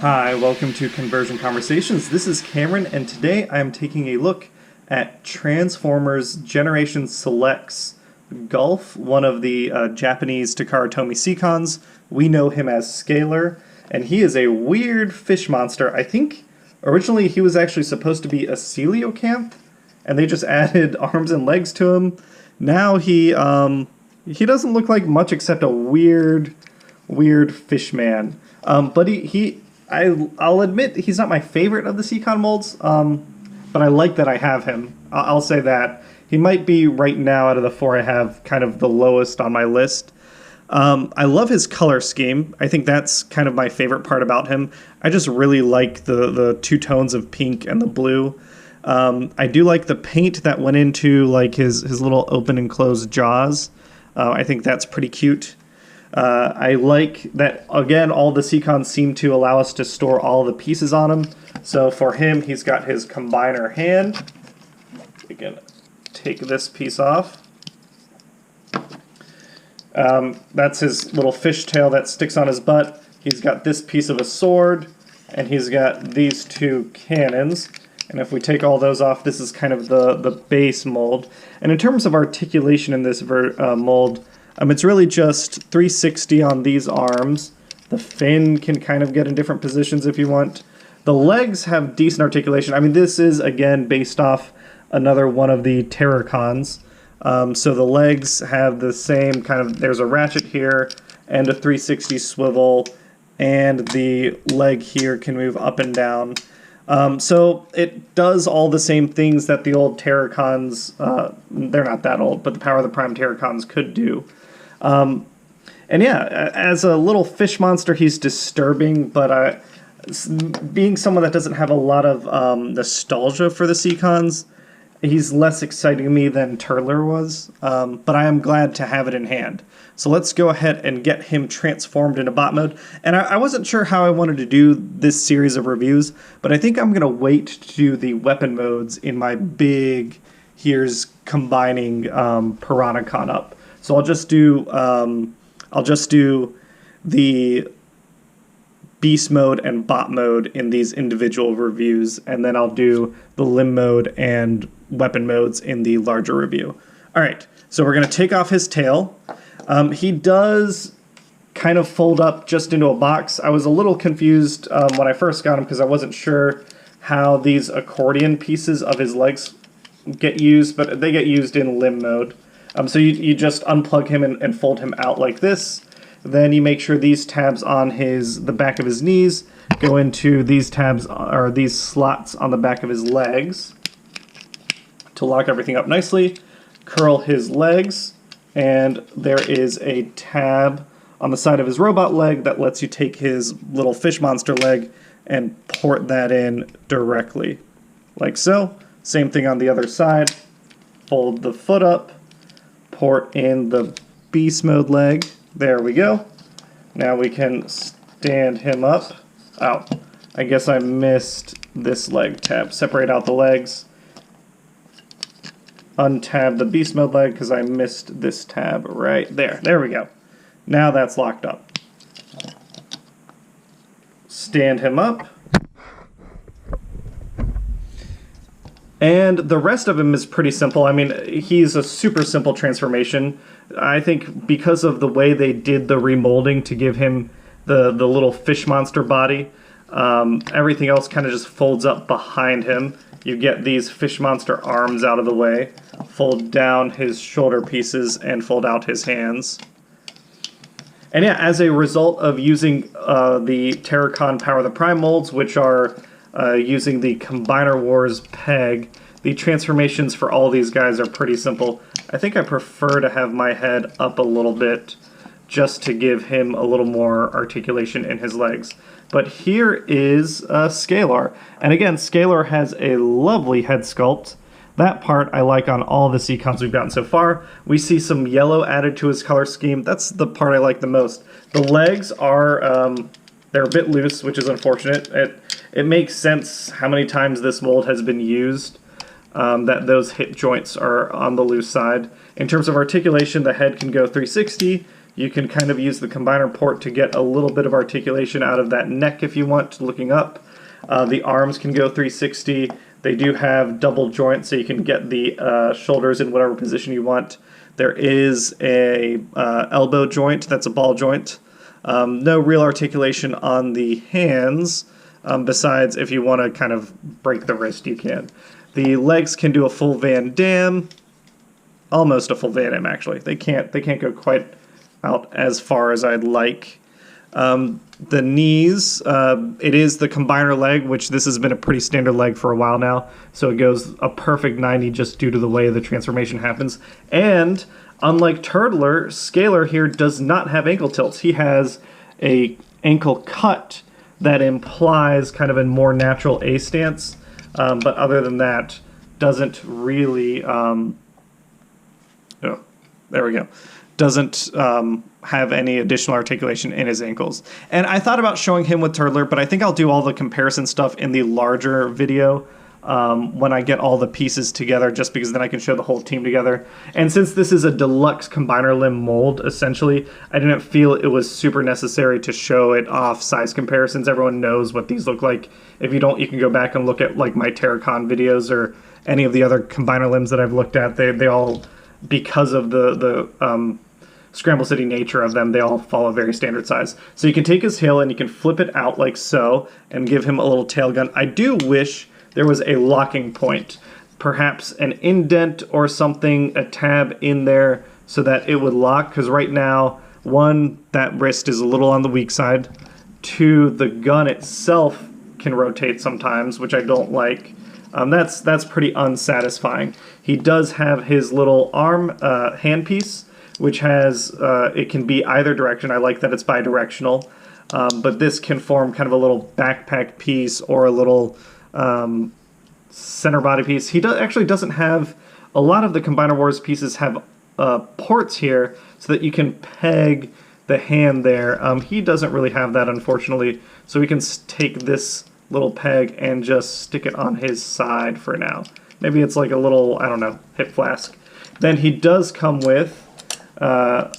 Hi, welcome to Conversion Conversations. This is Cameron, and today I am taking a look at Transformers Generations Selects Gulf, one of the Japanese Takara-Tomy Seacons. We know him as Skalor, and he is a weird fish monster. I think originally he was actually supposed to be a coelacanth, and they just added arms and legs to him. Now he doesn't look like much except a weird fish man. But I'll admit he's not my favorite of the Seacon molds, but I like that I have him. I'll say that. He might be right now out of the four I have kind of the lowest on my list. I love his color scheme. I think that's kind of my favorite part about him. I just really like the two tones of pink and the blue. I do like the paint that went into like his little open and closed jaws. I think that's pretty cute. I like that, again, all the Seacons seem to allow us to store all the pieces on him. So for him, he's got his combiner hand. We can take this piece off. That's his little fish tail that sticks on his butt. He's got this piece of a sword, and he's got these two cannons. And if we take all those off, this is kind of the base mold. And in terms of articulation in this mold, it's really just 360 on these arms. The fin can kind of get in different positions if you want. The legs have decent articulation. I mean, this is, again, based off another one of the Terrorcons. So the legs have the same kind of, there's a ratchet here and a 360 swivel, and the leg here can move up and down. So it does all the same things that the old Terrorcons, they're not that old, but the Power of the Prime Terrorcons could do. And yeah, as a little fish monster, he's disturbing, but being someone that doesn't have a lot of nostalgia for the Seacons, he's less exciting to me than Turler was, but I am glad to have it in hand. So let's go ahead and get him transformed into bot mode. And I wasn't sure how I wanted to do this series of reviews, but I think I'm going to wait to do the weapon modes in my big, here's combining Piranhacon up. So I'll just do the beast mode and bot mode in these individual reviews, and then I'll do the limb mode and weapon modes in the larger review. All right, so we're going to take off his tail. He does kind of fold up just into a box. I was a little confused when I first got him because I wasn't sure how these accordion pieces of his legs get used, but they get used in limb mode. So you just unplug him and fold him out like this. Then you make sure these tabs on the back of his knees go into these tabs, or these slots on the back of his legs to lock everything up nicely. Curl his legs, and there is a tab on the side of his robot leg that lets you take his little fish monster leg and port that in directly, like so. Same thing on the other side. Fold the foot up. Port in the beast mode leg. There we go. Now we can stand him up. Oh, I guess I missed this leg tab. Separate out the legs. Untab the beast mode leg because I missed this tab right there. There we go. Now that's locked up. Stand him up. And the rest of him is pretty simple. I mean, he's a super simple transformation. I think because of the way they did the remolding to give him the little fish monster body, everything else kind of just folds up behind him. You get these fish monster arms out of the way, fold down his shoulder pieces, and fold out his hands. And yeah, as a result of using the Terrorcon Power of the Prime molds, which are using the Combiner Wars peg, the transformations for all these guys are pretty simple. I think I prefer to have my head up a little bit just to give him a little more articulation in his legs. But here is Skalor. And again, Skalor has a lovely head sculpt. That part I like on all the Seacons we've gotten so far. We see some yellow added to his color scheme. That's the part I like the most. The legs are, they're a bit loose, which is unfortunate. It makes sense how many times this mold has been used, that those hip joints are on the loose side. In terms of articulation, the head can go 360. You can kind of use the combiner port to get a little bit of articulation out of that neck if you want, looking up. The arms can go 360. They do have double joints, so you can get the shoulders in whatever position you want. There is a elbow joint, that's a ball joint. No real articulation on the hands, besides if you want to kind of break the wrist, you can. The legs can do a full Van Damme, almost a full Van Damme actually. They can't go quite out as far as I'd like. The knees, it is the combiner leg, which this has been a pretty standard leg for a while now, so it goes a perfect 90 just due to the way the transformation happens. And unlike Turtler, Skalor here does not have ankle tilts. He has a ankle cut that implies kind of a more natural A stance, but other than that, doesn't really, oh, there we go. Doesn't have any additional articulation in his ankles. And I thought about showing him with Turtler, but I think I'll do all the comparison stuff in the larger video when I get all the pieces together, just because then I can show the whole team together. And since this is a deluxe combiner limb mold, essentially, I didn't feel it was super necessary to show it off size comparisons. Everyone knows what these look like. If you don't, you can go back and look at like my Terrorcon videos or any of the other combiner limbs that I've looked at. They all, because of the Scramble City nature of them, they all follow very standard size. So you can take his tail and you can flip it out like so and give him a little tail gun. I do wish there was a locking point, perhaps an indent or something, a tab in there so that it would lock, because right now, one, that wrist is a little on the weak side. Two, the gun itself can rotate sometimes, which I don't like. That's pretty unsatisfying. He does have his little arm handpiece, which has, it can be either direction. I like that it's bi-directional, but this can form kind of a little backpack piece or a little center body piece. He actually doesn't have, a lot of the Combiner Wars pieces have ports here so that you can peg the hand there. He doesn't really have that, unfortunately, so we can take this little peg and just stick it on his side for now. Maybe it's like a little, I don't know, hip flask. Then he does come with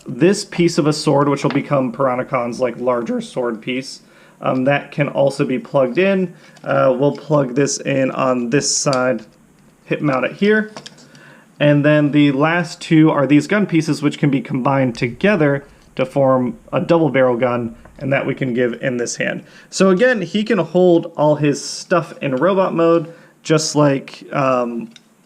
this piece of a sword, which will become Piranhacon's like larger sword piece. That can also be plugged in. We'll plug this in on this side, hip mount it here. And then the last two are these gun pieces, which can be combined together to form a double barrel gun, and that we can give in this hand. So again, he can hold all his stuff in robot mode, just like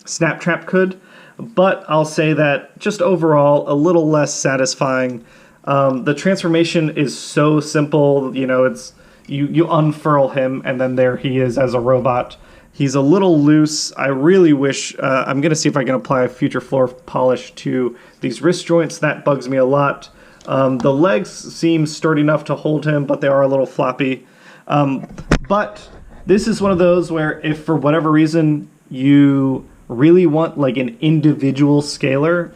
Snaptrap could, but I'll say that just overall, a little less satisfying. The transformation is so simple, you know, it's you unfurl him, and then there he is as a robot. He's a little loose. I really wish, I'm going to see if I can apply a future floor polish to these wrist joints. That bugs me a lot. The legs seem sturdy enough to hold him, but they are a little floppy. But this is one of those where if for whatever reason you really want like an individual Skalor,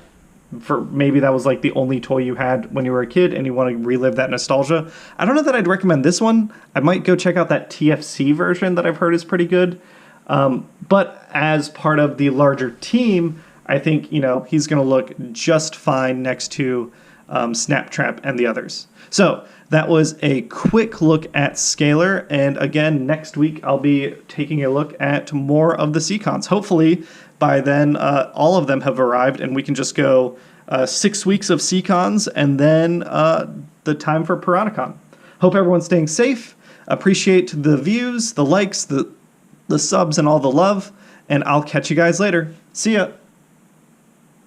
for maybe that was like the only toy you had when you were a kid and you want to relive that nostalgia, I don't know that I'd recommend this one. I might go check out that TFC version that I've heard is pretty good. But as part of the larger team, I think, you know, he's going to look just fine next to Snaptrap and the others. So that was a quick look at Skalor, and again, next week I'll be taking a look at more of the Seacons. Hopefully by then all of them have arrived and we can just go 6 weeks of Seacons and then the time for Piranhacon. Hope everyone's staying safe. Appreciate the views, the likes, the subs, and all the love, and I'll catch you guys later. See ya!